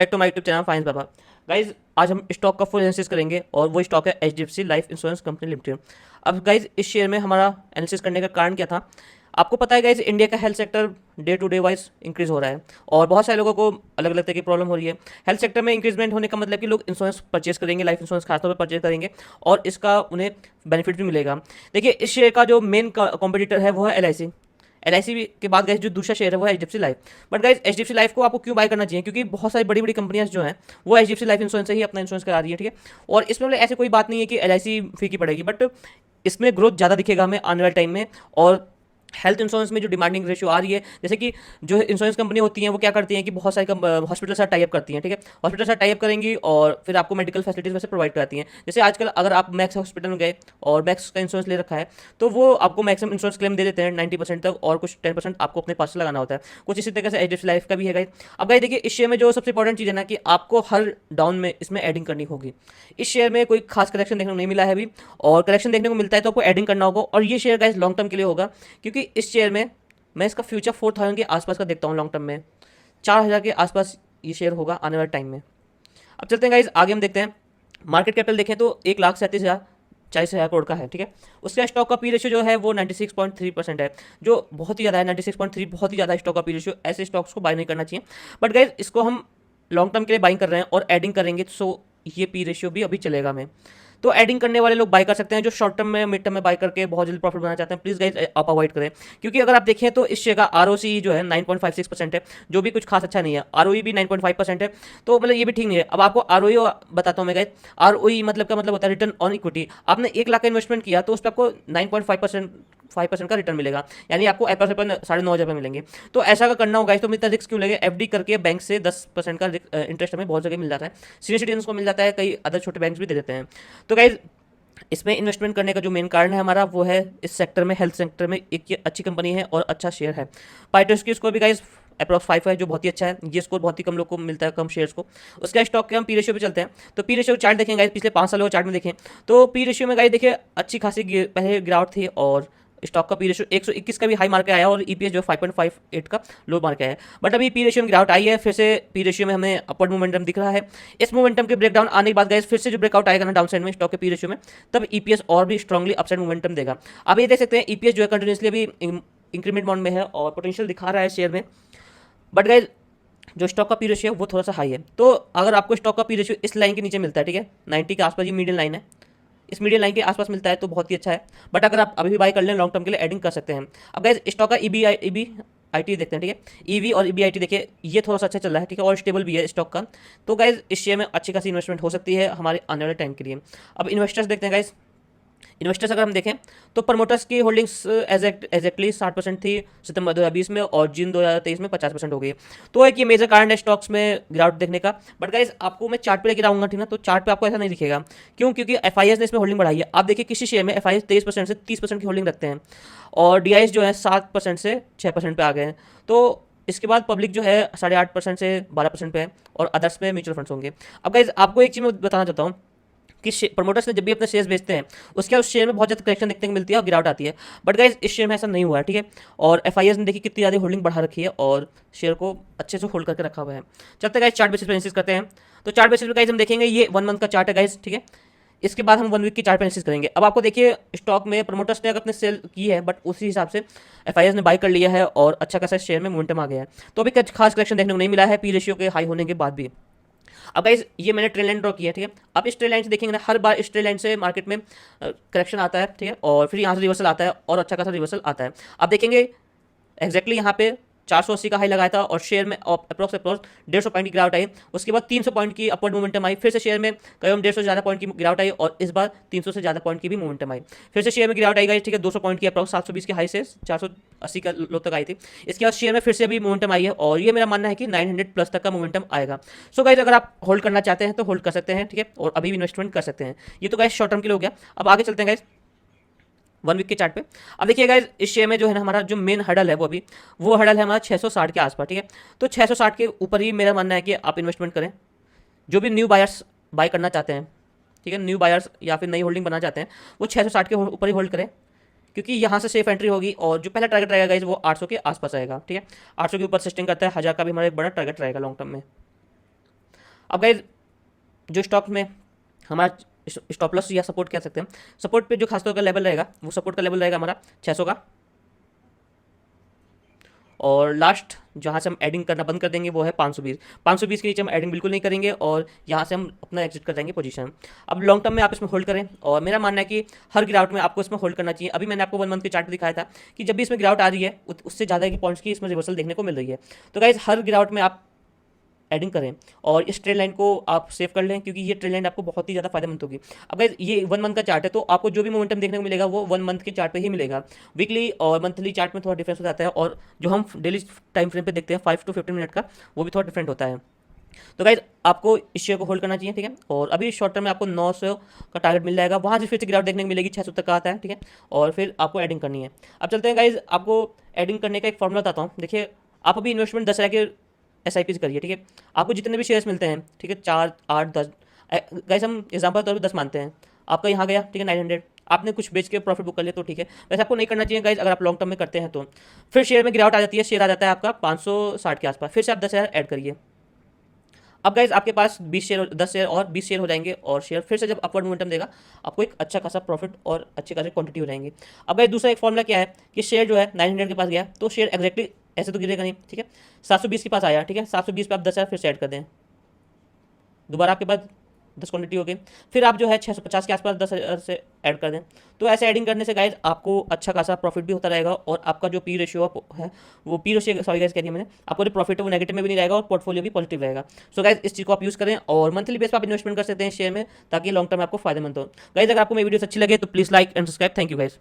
Back to my YouTube channel finance Baba. Guys आज हम stock का फुल एनालिसिस करेंगे और वो स्टॉक है HDFC life insurance company limited. अब गाइज इस शेयर में हमारा एनालिसिस करने का कारण क्या था, आपको पता है गाइज इंडिया का health sector day to day wise increase हो रहा है और बहुत सारे लोगों को अलग अलग तरह की प्रॉब्लम हो रही है। हेल्थ सेक्टर में इंक्रीजमेंट होने का मतलब कि लोग इंश्योरेंस परचेज करेंगे, लाइफ इंश्योरेंस खासतौर पर परचेज करेंगे और इसका उन्हें बेनिफिट भी मिलेगा। देखिए इस शेयर का जो मेन कॉम्पिटिटर है वो है LIC के बाद गाइस जो दूसरा शेयर है वो है HDFC life. But guys HDFC life को आपको क्यों बाय करना चाहिए, क्योंकि बहुत सारी बड़ी बड़ी कंपनियां जो हैं वो HDFC लाइफ इंश्योरेंस से ही अपना इंश्योरेंस करा रही है, ठीक है। और इसमें मतलब ऐसे कोई बात नहीं है कि LIC फीकी पड़ेगी, बट इसमें ग्रोथ ज़्यादा दिखेगा हमें आने वाले टाइम में। और हेल्थ इंश्योरेंस में जो डिमांडिंग रेशियो आ रही है, जैसे कि जो इंश्योरेंस कंपनी होती हैं वो क्या करती हैं कि बहुत सारी हॉस्पिटल से टाई अप करती हैं, ठीक है। हॉस्पिटल से टाई अप करेंगी और फिर आपको मेडिकल फैसिलिटीज वैसे प्रोवाइड कराती हैं। जैसे आजकल अगर आप मैक्स हॉस्पिटल में गए और मैक्स का इंश्योरेंस ले रखा है तो वो आपको मैक्सिमम इंश्योरेंस क्लेम दे देते हैं 90% तक, और कुछ 10% आपको अपने पास से लगाना होता है। कुछ इसी तरह से HDFC लाइफ का भी है गाइस। अब गाइस देखिए इस शेयर में जो सबसे इंपॉर्टेंट चीज़ है ना कि आपको हर डाउन में इसमें एडिंग करनी होगी। इस शेयर में कोई खास करेक्शन देखने को नहीं मिला है अभी, और करेक्शन देखने को मिलता है तो आपको एडिंग करना होगा। और ये शेयर गाइस लॉन्ग टर्म के लिए होगा, क्योंकि इस शेयर में मैं इसका फ्यूचर 4000 के आसपास का देखता हूँ लॉन्ग टर्म में। 4000 के आसपास ये शेयर होगा आने वाले टाइम में। अब चलते हैं गाइज आगे, हम देखते हैं मार्केट कैपिटल देखें तो 1,37,000 40,000 करोड़ का है, ठीक है। उसका स्टॉक का पी रेशियो जो है वो 96.3% है, जो बहुत ही ज़्यादा है। 96.3 बहुत ही ज़्यादा स्टॉक का पी रेशियो, ऐसे स्टॉक्स को बाय नहीं करना चाहिए। बट गाइज इसको हम लॉन्ग टर्म के लिए बाइंग कर रहे हैं और एडिंग करेंगे, सो ये पी रेशियो भी अभी चलेगा हमें। तो एडिंग करने वाले लोग बाय कर सकते हैं, जो शॉर्ट टर्म में मिड टर्म में बाय करके बहुत जल्दी प्रॉफिट बनाना चाहते हैं, प्लीज गाइज आप अवॉइड करें। क्योंकि अगर आप देखें तो इस शेयर का ROC जो है 9.56% है, जो भी कुछ खास अच्छा नहीं है। ROE भी 9.5% है, तो मतलब ये भी ठीक नहीं है। अब आपको ROE बताता हूँ मैं गाइज। ROE मतलब का मतलब होता है रिटर्न ऑन इक्विटी। आपने 1 लाख का इन्वेस्टमेंट किया तो उस पर आपको 9.5% का रिटर्न मिलेगा, यानी आपको अप्रॉक्स 9,500 रुपये मिलेंगे। तो ऐसा अगर करना होगा तो हम इतना रिस्क क्यों लेंगे। FD करके बैंक से 10% का इंटरेस्ट हमें बहुत जगह मिल जाता है, सीनियर सिटीजन को मिल जाता है, कई अदर छोटे बैंक भी दे देते हैं। तो गाइज इसमें इन्वेस्टमेंट करने का जो मेन कारण है हमारा वो है इस सेक्टर में, हेल्थ सेक्टर में एक ये अच्छी कंपनी है और अच्छा शेयर है। पाइटर्स की स्कोर भी गाइज अप्रॉक्स 5 है, जो बहुत ही अच्छा है। ये स्कोर बहुत ही कम लोग को मिलता है, कम शेयर्स को। उसका स्टॉक के हम पी रेशियो पे चलते हैं, तो पी रेशियो चार्ट देखें गाइज, पिछले 5 सालों का चार्ट में देखें तो पी रेशियो में गाइज देखिए अच्छी खासी पहले गिरावट थी, और स्टॉक का पी रेशियो 121 का भी हाई मार्क आया और EPS जो 5.58 का लो मार्क आया है। बट अभी पी रेशियो में गिरावट आई है, फिर से पी रेशियो में हमें अपवर्ड मोमेंटम दिख रहा है। इस मोमेंटम के ब्रेकडाउन आने के बाद गाइस फिर से जो ब्रेकआउट आएगा ना डाउन साइड में स्टॉक के पी रेशियो में, तब EPS और भी स्ट्रांगली अपसाइड मोमेंटम देगा। आप ये देख सकते हैं EPS जो है कंटिन्यूसली अभी इंक्रीमेंट मोड में है और पोटेंशियल दिखा रहा है शेयर में। बट गाइस जो स्टॉक का पी रेशियो है वो थोड़ा सा हाई है। तो अगर आपको स्टॉक का पी रेशियो इस लाइन के नीचे मिलता है, ठीक है, 90 के आसपास, ये मीडियन लाइन है, इस मीडियम लाइन के आसपास मिलता है तो बहुत ही अच्छा है। बट अगर आप अभी भी बाय कर लें लॉन्ग टर्म के लिए एडिंग कर सकते हैं। अब गाइस स्टॉक का EBIT देखते हैं, ठीक है। EV और EBIT देखिए ये थोड़ा सा अच्छा चल रहा है, ठीक है, और स्टेबल भी है स्टॉक का। तो गाइस इस शेयर में अच्छी खासी इन्वेस्टमेंट हो सकती है हमारे आने वाले टाइम के लिए। अब इन्वेस्टर्स देखते हैं गाइस। इन्वेस्टर्स अगर हम देखें तो प्रमोटर्स की होल्डिंग्स एग्जैक्टली 60% थी सितंबर 2020 में, और जून 2023 में 50% हो गई। तो एक ये मेजर कारण है स्टॉक्स में गिरावट देखने का। बट गाइस आपको मैं चार्ट पे लेकर आऊंगा, ठीक ना, तो चार्ट पे आपको ऐसा नहीं दिखेगा। क्यों? क्योंकि FIS ने इसमें होल्डिंग बढ़ाई है। आप देखिए किसी शेयर में FIS 23% से 30% की होल्डिंग रखते हैं, और DIS जो है 7% से 6% पे आ गए हैं। तो इसके बाद पब्लिक जो है 8.5% से 12% पे है, और अदर्स पे म्यूचुअल फंड्स होंगे। अब गाइज आपको एक चीज़ मैं बताना चाहता हूँ कि प्रमोटर्स ने जब भी अपने शेयर्स बेचते हैं उसके उस शेयर में बहुत ज़्यादा करेक्शन देखने को मिलती है और गिरावट आती है। बट गाइज इस शेयर में ऐसा नहीं हुआ है, ठीक है। और FIS ने देखी कितनी ज़्यादा होल्डिंग बढ़ा रखी है और शेयर को अच्छे से होल्ड करके रखा हुआ है। चलते गाइज चार्ट बेसिस पर एनालिसिस करते हैं। तो चार्ट बेसिस पर गाइज हम देखेंगे ये 1 मंथ का चार्ट है गाइज, ठीक है। इसके बाद हम 1 वीक की चार्ट एनालिसिस करेंगे। अब आपको देखिए स्टॉक में प्रमोटर्स ने अगर अपने सेल की है, बट उसी हिसाब से FIS ने बाय कर लिया है और अच्छा खासा शेयर में मोमेंटम आ गया है। तो अभी खास करेक्शन देखने को नहीं मिला है पी रेशियो के हाई होने के बाद भी। अब गाइस ये मैंने ट्रेन लाइन ड्रॉ किया है, ठीक है। आप इस ट्रेन लाइन से देखेंगे ना, हर बार इस ट्रेन लाइन से मार्केट में करेक्शन आता है, ठीक है, और फिर यहाँ से रिवर्सल आता है और अच्छा खासा रिवर्सल आता है। आप देखेंगे एग्जैक्टली यहाँ पे 480 का हाई लगाया था और शेयर में अप्रोक्स 150 पॉइंट की गिरावट आई। उसके बाद 300 पॉइंट की अपवर्ड मोमेंटम आई, फिर से शेयर में करीब 150 से ज़्यादा पॉइंट की गिरावट आई, और इस बार 300 से ज़्यादा पॉइंट की भी मोमेंटम आई। फिर से शेयर में गिरावट आई गई, ठीक है, 200 पॉइंट की अप्रोक्स 720 के हाई से 480 का लो तक आई थी। इसके बाद शेयर में फिर से अभी मोमेंटम आई है, और ये मेरा मानना है कि 900 प्लस तक का मोमेंटम आएगा। सो गाइज अगर आप होल्ड करना चाहते हैं तो होल्ड कर सकते हैं, ठीक है, और अभी भी इन्वेस्टमेंट कर सकते हैं। ये तो गाइज शॉर्ट टर्म के लिए हो गया। अब आगे चलते हैं गाइज 1 वीक के चार्ट पे। अब देखिए गाइस इस शेयर में जो है ना हमारा जो मेन हडल है वो हडल है हमारा 660 के आसपास, ठीक है। तो 660 के ऊपर ही मेरा मानना है कि आप इन्वेस्टमेंट करें। जो भी न्यू बायर्स बाय करना चाहते हैं, ठीक है, न्यू बायर्स या फिर नई होल्डिंग बनाना चाहते हैं, वो 660 के ऊपर ही होल्ड करें, क्योंकि यहाँ से सेफ एंट्री होगी। और जो पहला टारगेट रहेगा गाइस वो 800 के आसपास आएगा, ठीक है। 800 के ऊपर सस्टेन करता है, 1000 का भी हमारा एक बड़ा टारगेट रहेगा लॉन्ग टर्म में। अब गाइज जो स्टॉक में हमारा स्टॉप लॉस या सपोर्ट कह सकते हैं, सपोर्ट पे जो खासतौर का लेवल रहेगा वो सपोर्ट का लेवल रहेगा हमारा 600 का, और लास्ट जहाँ से हम एडिंग करना बंद कर देंगे वो है 520। 520 के नीचे हम एडिंग बिल्कुल नहीं करेंगे और यहाँ से हम अपना एग्जिट कर देंगे पोजीशन। अब लॉन्ग टर्म में आप इसमें होल्ड करें, और मेरा मानना है कि हर गिरावट में आपको इसमें होल्ड करना चाहिए। अभी मैंने आपको 1 मंथ के चार्ट पे दिखाया था कि जब भी इसमें गिरावट आ रही है उससे ज़्यादा की पॉइंट्स की इसमें रिवर्सल देखने को मिल रही है। तो गाइज हर गिरावट में आप एडिंग करें और इस ट्रेड लाइन को आप सेव कर लें, क्योंकि ये ट्रेड लाइन आपको बहुत ही ज़्यादा फायदेमंद होगी। अब गाइस ये 1 मंथ का चार्ट है, तो आपको जो भी मोमेंटम देखने को मिलेगा वो 1 मंथ के चार्ट पे ही मिलेगा। वीकली और मंथली चार्ट में थोड़ा डिफरेंस हो जाता है, और जो हम डेली टाइम फ्रेम पे देखते हैं 5 to 15 मिनट का, वो भी थोड़ा डिफरेंट होता है। तो गाइज आपको इस शेयर को होल्ड करना चाहिए, ठीक है। और अभी शॉर्ट टर्म में आपको 900 का टारगेट मिल जाएगा, वहाँ से फिर से गिरावट देखने को मिलेगी, 600 तक का आता है, ठीक है। और फिर आपको एडिंग करनी है। अब चलते हैं गाइज, आपको एडिंग करने का एक फॉर्मूला बताता हूँ। देखिए, आप अभी इन्वेस्टमेंट 10 के SIP करिए, ठीक है। आपको जितने भी शेयर्स मिलते हैं, ठीक है, 4, 8, 10, गाइस हम एग्जाम्पल तौर पर 10 मानते हैं, आपका यहाँ गया, ठीक है, 900, आपने कुछ बेच के प्रॉफिट बुक कर लिया तो ठीक है। वैसे आपको नहीं करना चाहिए गाइस, अगर आप लॉन्ग टर्म में करते हैं तो। फिर शेयर में गिरावट आ जाती है, शेयर आ जाता है आपका 560 के आसपास, फिर से आप 10,000 ऐड करिए। अब गाइज आपके पास 20 शेयर, 10 शेयर और 20 शेयर हो जाएंगे, और शेयर फिर से जब अपवर्ड मोमेंटम देगा आपको एक अच्छा खासा प्रॉफिट और अच्छे खासे क्वांटिटी हो जाएंगे। अब गाइज दूसरा एक फॉर्मूला क्या है कि शेयर जो है 900 के पास गया तो शेयर एग्जैक्टली ऐसे तो गिरेगा नहीं, ठीक है। 720 के पास आया, ठीक है, 720 पे आप 10,000 फिर से ऐड कर दें, दोबारा आपके पास 10 क्वांटिटी हो गई, फिर आप जो है 650 के आसपास 10,000 से ऐड कर दें। तो ऐसे ऐडिंग करने से गाइज आपको अच्छा खासा प्रॉफिट भी होता रहेगा, और आपका जो पी रेशियो है वो पी रेशियो, सॉरी गाइज कह दिया मैंने, आपको जो प्रॉफिट है वो नेगेटिव में भी नहीं रहेगा और पोर्टफोलियो भी पॉजिटिव रहेगा। सो गाइज इस चीज़ को आप यूज़ करें, और मंथली बेस पर आप इन्वेस्टमेंट कर सकते हैं शेयर में, ताकि लॉन्ग टर्म में आपको फायदेमंद हो। गाइज अगर आपको मेरी वीडियोस अच्छी लगे तो please like and subscribe. Thank you guys.